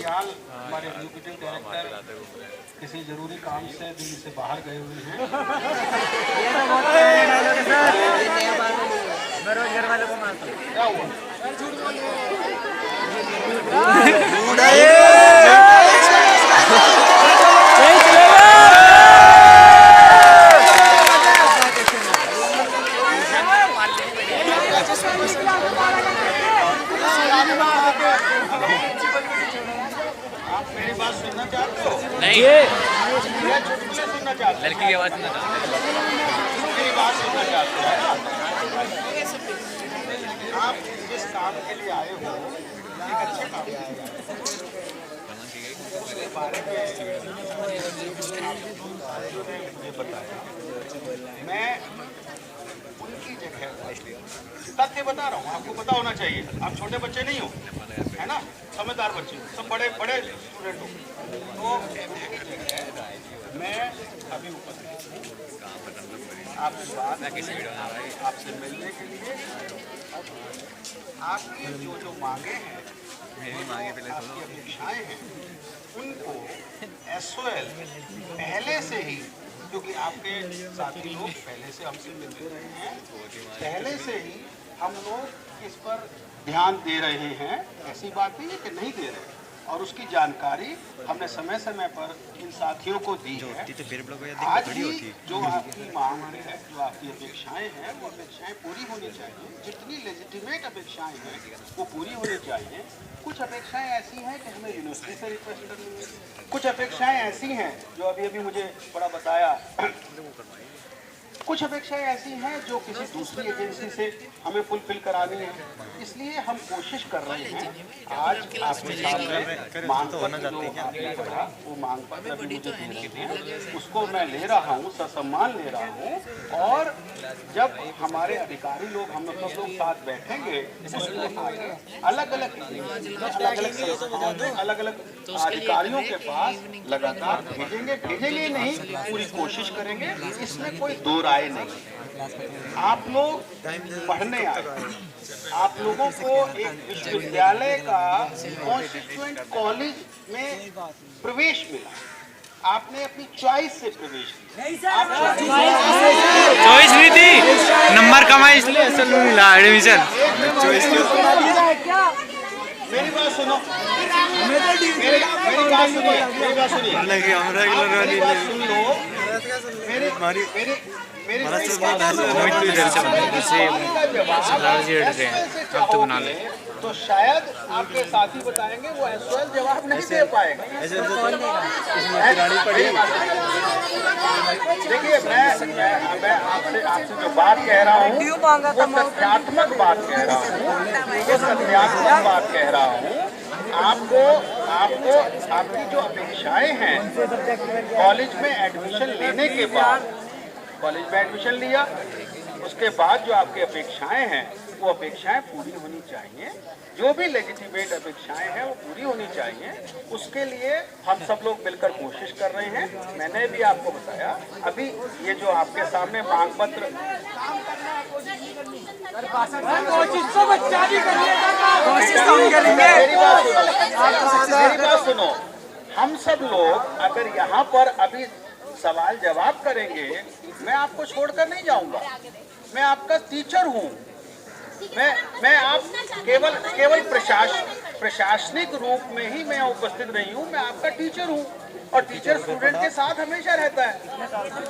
घड़ियाल हमारे executive director किसी जरूरी काम से दिल्ली से बाहर गए हुए हैं। बेरोजगार वालों को मारता हूं। क्या हुआ? आप मेरी बात सुनना चाहते हो? नहीं, मैं चुटकुले सुनना चाहता हूँ। लड़की की आवाज सुनना चाहता हूं। मेरी बात सुनना चाहते हो ना? आप जिस काम के लिए आए हो एक अच्छे काम के लिए आए हो। उसके बारे में ये बताया। मैं उनकी जगह तथ्य बता रहा हूँ, आपको पता होना चाहिए। आप छोटे बच्चे नहीं हो, है ना, समझदार बच्चे, सब बड़े बड़े स्टूडेंट हो। तो मैं अभी उपस्थित आपकी बात आपसे मिलने के लिए आपकी जो मांगे हैं, आपकी अपेक्षाएं हैं, उनको SOL पहले से ही, क्योंकि आपके साथी लोग पहले से हमसे मिलते रहे हैं, पहले से ही हम लोग इस पर ध्यान दे रहे हैं। ऐसी बात नहीं है कि नहीं दे रहे, और उसकी जानकारी हमने समय समय पर इन साथियों को दी है। आज भी जो आपकी मांग है, जो आपकी अपेक्षाएं हैं, वो अपेक्षाएं पूरी होनी चाहिए। जितनी लेजिटिमेट अपेक्षाएं हैं वो पूरी होनी चाहिए। कुछ अपेक्षाएं ऐसी हैं कि हमें यूनिवर्सिटी से रिक्वेस्ट करनी है, कुछ अपेक्षाएं ऐसी हैं जो अभी मुझे बड़ा बताया, कुछ अपेक्षाएं ऐसी हैं जो किसी दूसरी एजेंसी से हमें फुलफिल करानी है। इसलिए हम कोशिश कर रहे हैं। आज आपके सामने मांग पत्र जो आपने पढ़ा, वो मांग पत्र अभी मुझे दे रहे हैं, उसको मैं ले रहा हूँ, ससम्मान ले रहा हूँ। और जब हमारे अधिकारी लोग, हम सब लोग साथ बैठेंगे, उसको अलग अलग संस्थाओं में, अलग अलग अधिकारियों के पास लगातार भेजेंगे नहीं, पूरी कोशिश करेंगे। इसमें कोई दो राय नहीं। आप लोग पढ़ने आए, आप लोगों को एक विश्वविद्यालय का कॉन्स्टिट्यूएंट कॉलेज में प्रवेश मिला, आपने अपनी चॉइस से प्रवेश किया। चॉइस नहीं थी, नंबर कमाए इसलिए असल में मिला एडमिशन। मेरी बात सुनो, मेरी बात सुनिए, मेरी बात सुनिए, अब तो बना ले। तो शायद आपके साथी बताएंगे वो SOL जवाब नहीं दे पाएगा। देखिए, मैं आपसे जो बात कह रहा हूँ वो तथ्यात्मक बात कह रहा हूँ, आपको आपकी जो अपेक्षाएं हैं, कॉलेज में एडमिशन लेने के बाद, कॉलेज में एडमिशन लिया, उसके बाद जो आपकी अपेक्षाएं हैं, वो अपेक्षाएं पूरी होनी चाहिए। जो भी लेजिटिमेट अपेक्षाएं हैं वो पूरी होनी चाहिए। उसके लिए हम सब लोग मिलकर कोशिश कर रहे हैं। मैंने भी आपको बताया, अभी ये जो आपके सामने मांग पत्र, मेरी बात सुनो, हम सब लोग अगर यहाँ पर अभी सवाल जवाब करेंगे, मैं आपको छोड़कर नहीं जाऊंगा। मैं आपका टीचर हूँ। मैं आप केवल प्रशासनिक रूप में ही मैं उपस्थित नहीं हूँ। मैं आपका टीचर हूँ, और टीचर स्टूडेंट के साथ हमेशा रहता है।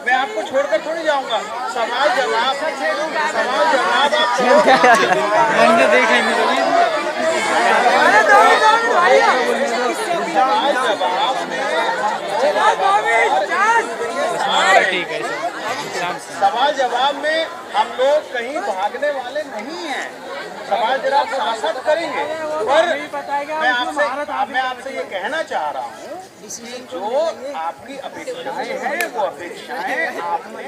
मैं आपको छोड़कर थोड़ी जाऊंगा। सवाल जवाब सवाल जवाब में हम लोग कहीं भागने वाले नहीं हैं। सवाल जवाब साथ करेंगे। पर मैं आपसे ये कहना चाह रहा हूँ, जो आपकी अपेक्षाएं हैं, वो अपेक्षाएं आपने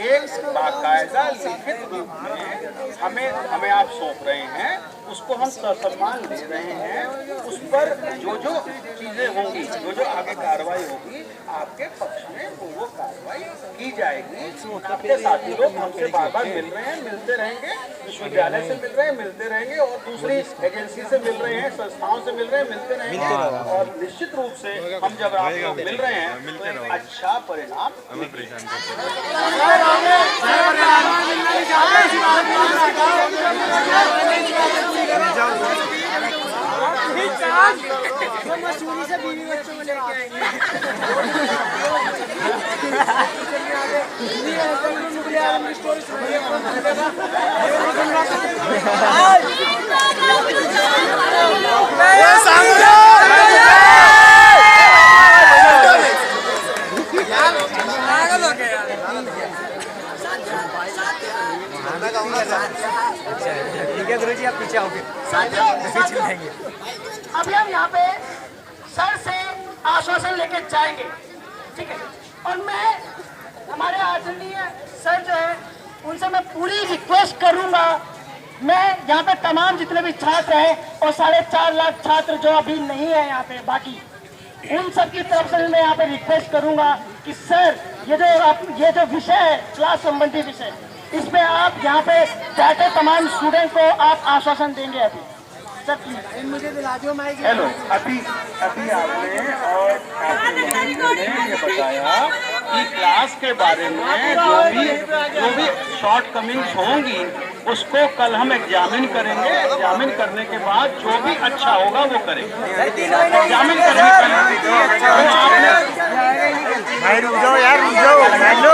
एक बाकायदा लिखित रूप में हमें आप सौंप रहे हैं, उसको हम ससम्मान दे रहे हैं। उस पर जो जो चीजें होंगी, जो जो आगे कार्रवाई होगी आपके पक्ष में वो कार्रवाई की जाएगी। आपके साथी लोग हमसे बार बार मिल रहे हैं, मिलते रहेंगे, विश्वविद्यालय से मिल रहे हैं, मिलते रहेंगे, और दूसरी एजेंसी से मिल रहे हैं, संस्थाओं से मिल रहे हैं, मिलते रहेंगे, और निश्चित रूप से हम जब आप लोग मिल रहे हैं तो एक अच्छा परिणाम। मसूरी से बीवी बच्चों को लेके आएंगे। ठीक है गुरु जी, आप पीछे आओगे। अभी हम यहाँ पे सर से आश्वासन लेके जाएंगे, ठीक है। और मैं हमारे आदरणीय सर जो है उनसे मैं पूरी रिक्वेस्ट करूंगा, मैं यहाँ पे तमाम जितने भी छात्र हैं और 4.5 लाख छात्र जो अभी नहीं है यहाँ पे बाकी, उन सब की तरफ से मैं यहाँ पे रिक्वेस्ट करूंगा कि सर ये जो विषय है क्लास संबंधी विषय, इसमें आप यहाँ पे बैठे तमाम स्टूडेंट को आप आश्वासन देंगे अभी। सर प्लीज मुझे दिला दो माइक। हेलो, अभी आपने और आपने ये बताया कि क्लास के बारे में जो भी शॉर्ट कमिंग्स होंगी उसको कल हम एग्जामिन करेंगे। एग्जामिन करने के बाद जो भी अच्छा होगा वो करेंगे। एग्जामिन करने भाई रुक जाओ यार, रुक जाओ। हेलो,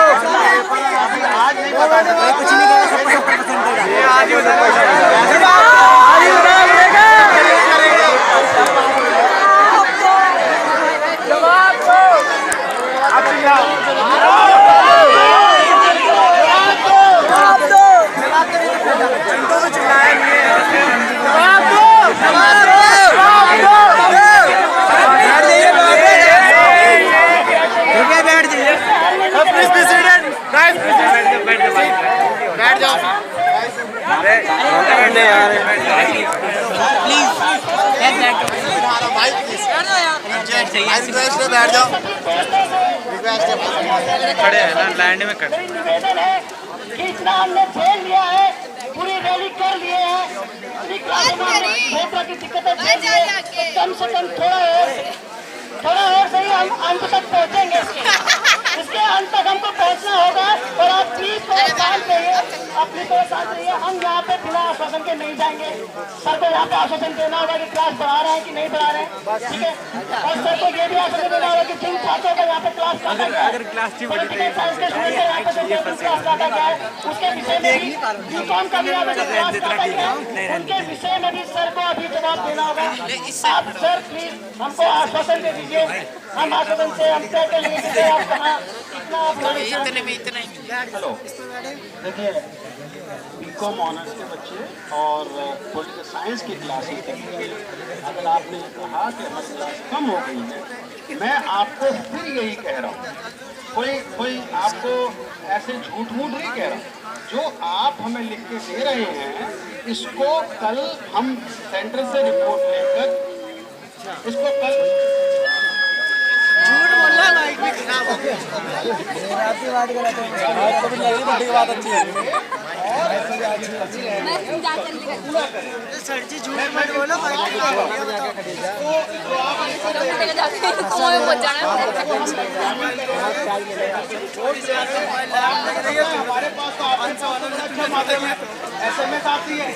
आज नहीं बता कुछ नहीं करेगा, सबको सब पसंद होगा। बैठ जाओ। खड़े हैं ना, लैंड में खड़े। निवेदन है कि इतना हमने झेल लिया है, पूरी रैली कर लिए हैं, की दिक्कतें झेल लिए, तो कम से कम थोड़ा और सही हम अंत तक पहुँचेंगे। इसके अंत तक हमको पहुँचना होगा, और आप प्लीज थोड़ा शांत रहिए, अपनी थोड़ा शांत रहिए। हम यहाँ पे बिना आश्वासन के नहीं जाएंगे। सर को यहाँ पे आश्वासन देना होगा कि क्लास बढ़ा रहे हैं कि नहीं बढ़ा रहे हैं, ठीक है। और सर को ये भी आश्वासन देना होगा कि जिन छात्रों का यहाँ पे क्लास काटा गया है, पॉलिटिकल साइंस के स्टूडेंट का यहाँ पे जो क्लास काटा गया है, उसके विषय में भी बीकॉम का भी यहाँ पे क्लास काटा गया है, उनके विषय में भी सर को अभी जवाब देना होगा। आप सर प्लीज हमको आश्वासन दे दीजिए, हम आश्वासन से हम तय कर लेंगे आप कहाँ कितना आप हेलो, देखिए बीकॉम ऑनर्स के बच्चे और पॉलिटिकल साइंस की क्लासेस के बच्चे, अगर आपने कहा कि हमारी क्लास कम हो गई है, मैं आपको फिर यही कह रहा हूँ, कोई आपको ऐसे झूठ मूठ नहीं कह रहा। जो आप हमें लिख के दे रहे हैं इसको कल हम सेंटर से रिपोर्ट लेकर इसको कल झूठ बोलना माइक भी खराब हो गया। आपकी बात गलत है, कभी लगी बड़ी बात अच्छी है। सर जी झूठ मत बोलो, माइक खराब हो गया। हमारे पास तो SMS आती है।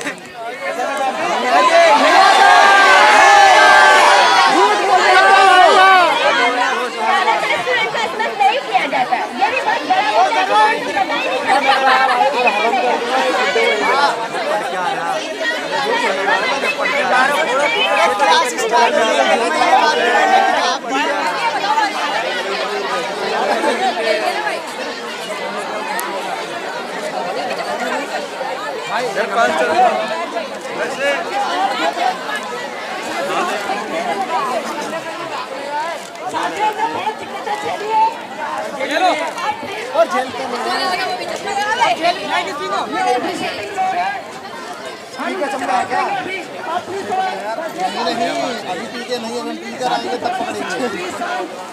और जेल ठीक है, समझा क्या? नहीं, अभी पी के नहीं, अगर पी कर आएंगे तब पकड़ेंगे।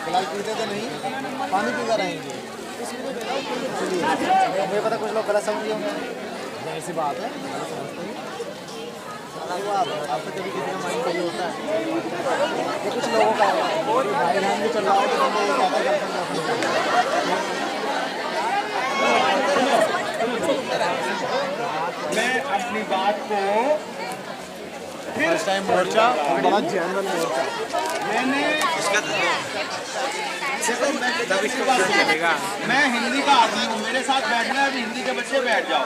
फिलहाल पीते तो नहीं, पानी पी कर आएंगे। मुझे पता कुछ लोग गलत समझे होंगे, ऐसी बात है, आपको कभी किसी का माइंड सही होता है, ये कुछ लोगों का भाई बहन भी चल रहा है तो बंदे ये ज़्यादा गर्लफ्रेंड मैं अपनी बात को फर्स्ट टाइम मोर्चा बड़ा जनरल मोर्चा मैंने मैं हिंदी का आदमी हूँ, मेरे साथ बैठना है, अभी हिंदी के बच्चे बैठ जाओ।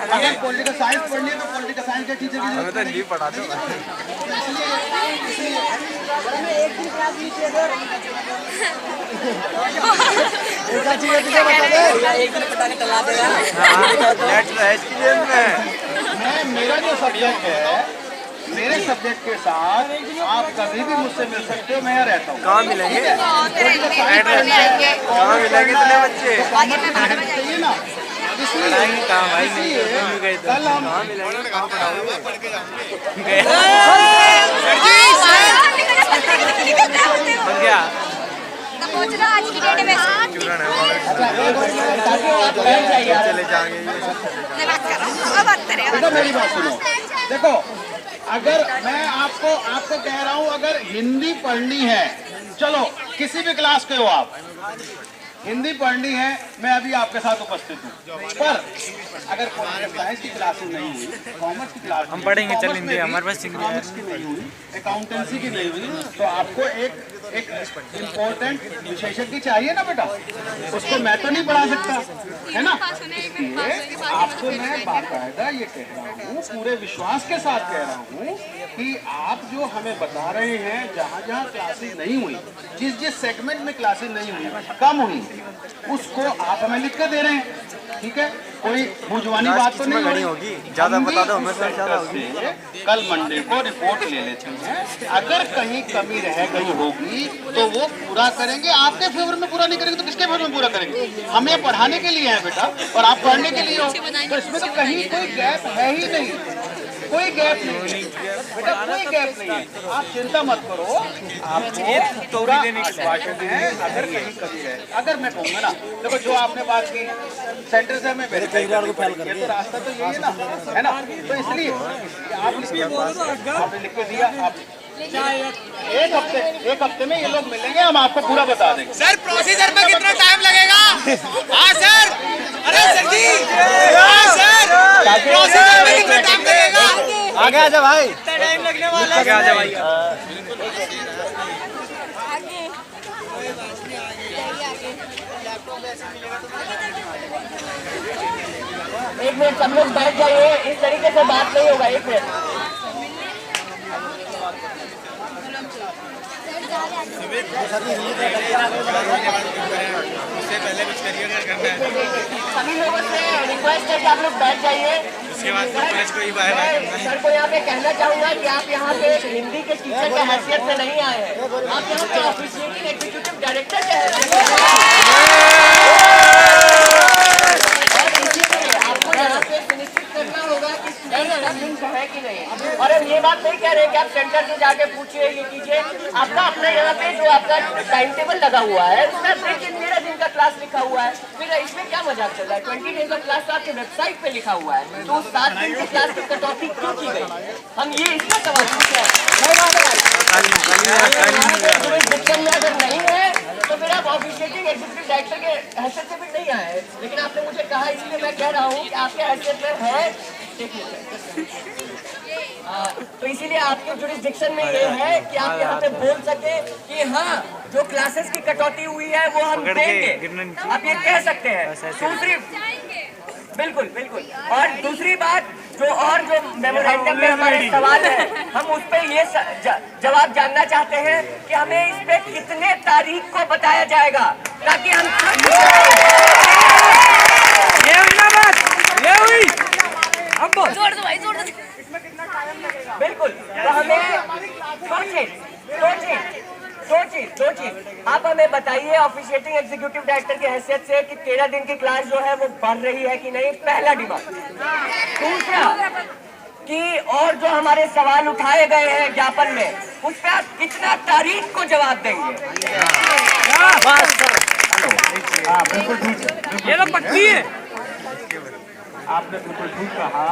अगर पॉलिटिकल साइंस पढ़नी है तो पॉलिटिकल साइंस के टीचर की जरूरत नहीं पढ़ा दो। मेरा जो सब्जेक्ट है, मेरे सब्जेक्ट के साथ आप कभी भी मुझसे मिल सकते हो, मैं यहाँ रहता हूँ। कहाँ मिलेंगे? कहाँ मिलेंगे इतने बच्चे? चाहिए ना, इसलिए कल हम आज की डेट में चले जाएंगे। मेरी बात सुनो, देखो अगर मैं आपको कह रहा हूँ, अगर हिंदी पढ़नी है, चलो किसी भी क्लास के हो आप, हिंदी पढ़नी है, मैं अभी आपके साथ उपस्थित हूँ। पर अगर साइंस की क्लासेस नहीं हुई, कॉमर्स की क्लास हम पढ़ेंगे, चल हिंदी हमारे पास इकोनॉमिक्स की नहीं हुई, अकाउंटेंसी की नहीं हुई, तो आपको एक इम्पोर्टेंट विशेषज्ञ चाहिए ना बेटा, उसको मैं तो नहीं पढ़ा सकता, है ना। इसलिए आपको मैं बाकायदा ये कह रहा हूँ, पूरे विश्वास के साथ कह रहा हूँ कि आप जो हमें बता रहे हैं, जहाँ जहाँ क्लासेस नहीं हुई, जिस सेगमेंट में क्लासेस नहीं हुई, कम हुई, उसको आप हमें लिख के दे रहे हैं, ठीक है। कोई बुझवानी बात तो नहीं होगी, ज्यादा बता दो हमें। कल मंडे को रिपोर्ट ले लेते हैं, अगर कहीं कमी रह गई होगी तो वो पूरा करेंगे। आपके फेवर में पूरा नहीं करेंगे तो किसके फेवर में पूरा करेंगे? हम ये पढ़ाने के लिए हैं बेटा, और आप पढ़ने के लिए हो, तो इसमें तो कहीं कोई गैप है ही नहीं, कोई गैप नहीं है बेटा, कोई गैप नहीं है। आप चिंता मत करो, आपको पूरा आश्वासन है। अगर कहीं कमी है, अगर मैं कहूँगा ना, देखो जो आपने बात की सेंटर से हमें वेरीफाई करनी पड़ेगी, ये तो रास्ता तो यही है ना, है ना। तो इसलिए आपने लिख के दिया, आप एक हफ्ते में ये लोग मिलेंगे, हम आपको पूरा बता देंगे। सर प्रोसीजर में कितना टाइम लगेगा? हाँ सर, अरे सर जी, हाँ सर, प्रोसीजर में कितना टाइम लगेगा? आगे आजा भाई, कितना टाइम लगने वाला है? आगे भाई। एक मिनट, सब लोग बैठ जाइए, इस तरीके से बात नहीं होगा। एक मिनट, सभी लोगों से रिक्वेस्ट है कि आप लोग बैठ जाइए। उसके बाद सर को यहाँ पे कहना चाहूंगा कि आप यहाँ पे हिंदी के टीचर के हैसियत से नहीं आए हैं, आप यहाँ पे ऑफिशिएटिंग एग्जीक्यूटिव डायरेक्टर के हैसियत से आपको यहाँ पे सुनिश्चित करना होगा कि स्टूडेंट है कि नहीं। और हम ये बात नहीं कह रहे कि आप सेंटर से जाके पूछिए, ये कीजिए, आपका अपना यहाँ पे जो आपका टाइम टेबल लगा हुआ है, उसमें 13 दिन का क्लास लिखा हुआ है, फिर इसमें क्या मजाक चल रहा है? 20 डेज का क्लास आपके वेबसाइट पे लिखा हुआ है, तो उस 7 दिन की क्लास की कटौती क्यों की गई? हम ये इसका सवाल पूछ रहे हैं। अगर नहीं है तो फिर आप ऑफिशिएटिंग एग्जीक्यूटिव डायरेक्टर के हैसियत से भी नहीं आए, लेकिन आपने मुझे कहा, इसलिए मैं कह रहा हूँ कि आपके हैसियत में है। तो इसीलिए आपके जुरिस्डिक्शन में ये है कि आप यहाँ पे बोल सके कि हाँ, जो क्लासेस की कटौती हुई है वो हम देंगे, आप ये कह सकते हैं। दूसरी, बिल्कुल बिल्कुल, और दूसरी बात, जो मेमोरेंडम में हमारे सवाल है, हम उस पे ये जवाब जानना चाहते हैं कि हमें इस पे कितने तारीख को बताया जाएगा, ताकि हम ये हुई अब जोड़ दो भाई, जोड़ दो। इसमें कितना टाइम लगेगा? बिल्कुल, तो हमें दो चीज आप हमें बताइए ऑफिशिएटिंग एग्जीक्यूटिव डायरेक्टर की हैसियत से कि 13 दिन की क्लास जो है वो बढ़ रही है कि नहीं, पहला डिमांड। कि और जो हमारे सवाल उठाए गए हैं ज्ञापन में, उस पर आप कितना तारीख को जवाब देंगे? हाँ बिल्कुल ठीक, ये तो पक्की है। आपने बिल्कुल ठीक कहा।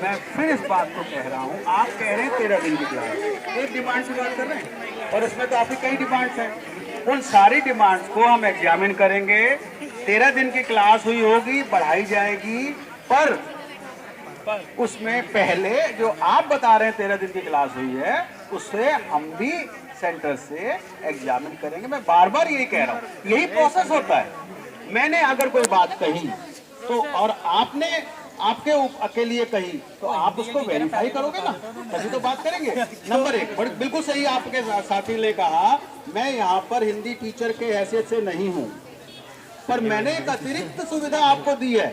मैं फिर इस बात को कह रहा हूँ, आप कह रहे हैं 13 दिन की क्लास, एक डिमांड की बात कर रहे हैं और इसमें तो आपकी कई डिमांड्स हैं। उन सारी डिमांड्स को हम एग्जामिन करेंगे। 13 दिन की क्लास हुई होगी, बढ़ाई जाएगी, पर उसमें पहले जो आप बता रहे हैं 13 दिन की क्लास हुई है, उससे हम भी सेंटर से एग्जामिन करेंगे। मैं बार बार यही कह रहा हूँ, यही प्रोसेस होता है। मैंने अगर कोई बात कही तो और आपने आपके लिए कही तो आप उसको वेरीफाई करोगे ना, तभी तो बात करेंगे। नंबर 1, बिल्कुल सही आपके साथी ने कहा, मैं यहाँ पर हिंदी टीचर के हैसियत से नहीं हूँ, पर मैंने एक अतिरिक्त सुविधा आपको दी है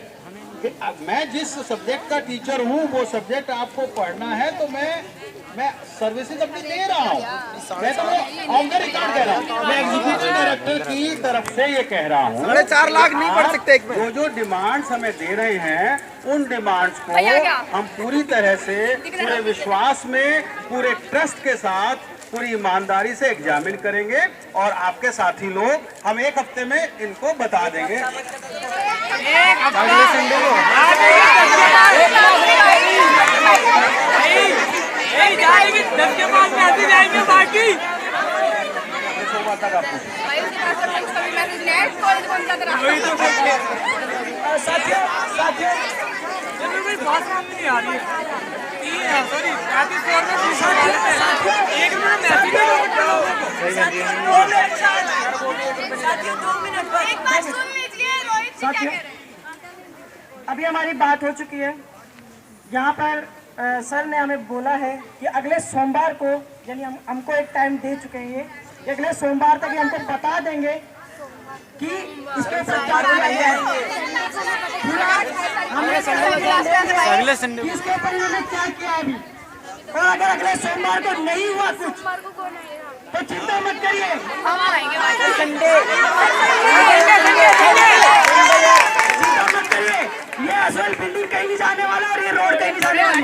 कि मैं जिस सब्जेक्ट का टीचर हूँ वो सब्जेक्ट आपको पढ़ना है, तो मैं सर्विसेज अपनी दे रहा हूँ। मैं तो ऑन द रिकॉर्ड कह रहा हूँ, मैं एग्जीक्यूटिव डायरेक्टर की तरफ से ये कह रहा हूँ 4.5 लाख नहीं पढ़ सकते एक में। जो डिमांड्स हमें दे रहे हैं, उन डिमांड्स को हम पूरी तरह से पूरे विश्वास में, पूरे ट्रस्ट के साथ, पूरी ईमानदारी से एग्जामिन करेंगे और आपके साथी लोग हम 1 हफ्ते में इनको बता देंगे। अभी हमारी बात हो चुकी है। यहाँ पर सर ने हमें बोला है कि अगले सोमवार को, यानी हमको एक टाइम दे चुके हैं ये, कि अगले सोमवार तक हमको बता देंगे कि इसके ऊपर क्या किया गया है। अगले संडे इसके ऊपर इन्होंने क्या किया अभी, और अगर अगले सोमवार को नहीं हुआ कुछ तो चिंता मत करिए, चिंता मत करिए, ये असल बिल्डिंग कहीं नहीं जाने वाला और ये रोड कहीं नहीं जाने वाली।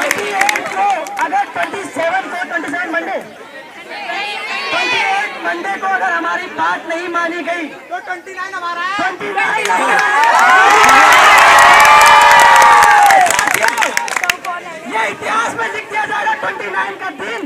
28 को, अगर 27 मंडे को अगर हमारी बात नहीं मानी गई तो 29 हमारा है। 29 ये इतिहास में लिख दिया जाएगा 29 का दिन।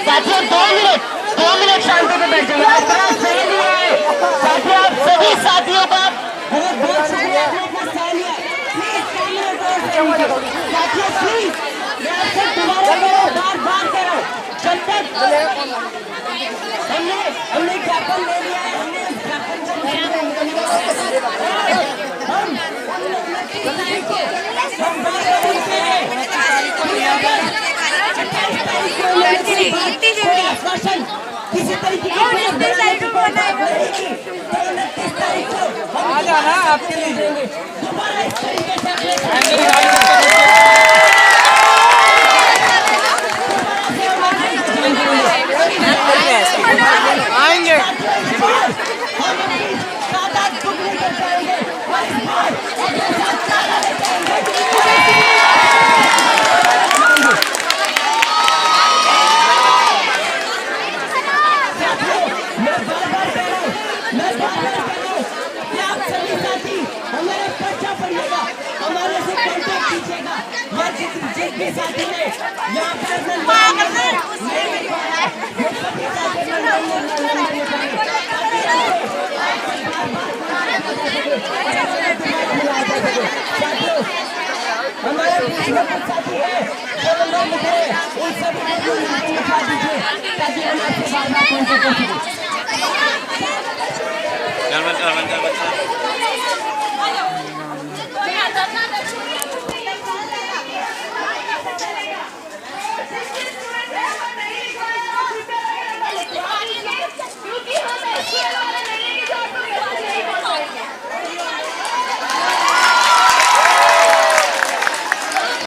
साथियों 2 मिनट शांति से बैठ जाइए। आप सही नहीं है साथियों, आप सभी साथियों का बहुत शुक्रिया साथियों। प्लीज मैं आपसे दोबारा बार कह रहा हूँ, जब तक हमने ज्ञापन ले लिया है, हमने ज्ञापन किसी तरीके आ जाना आपके लिए। आएंगे हमारे साथी है, जो लोग मुझे उन सब उठा दीजिए ताकि हम आपसे बार बार कॉन्टेक्ट कर सकें।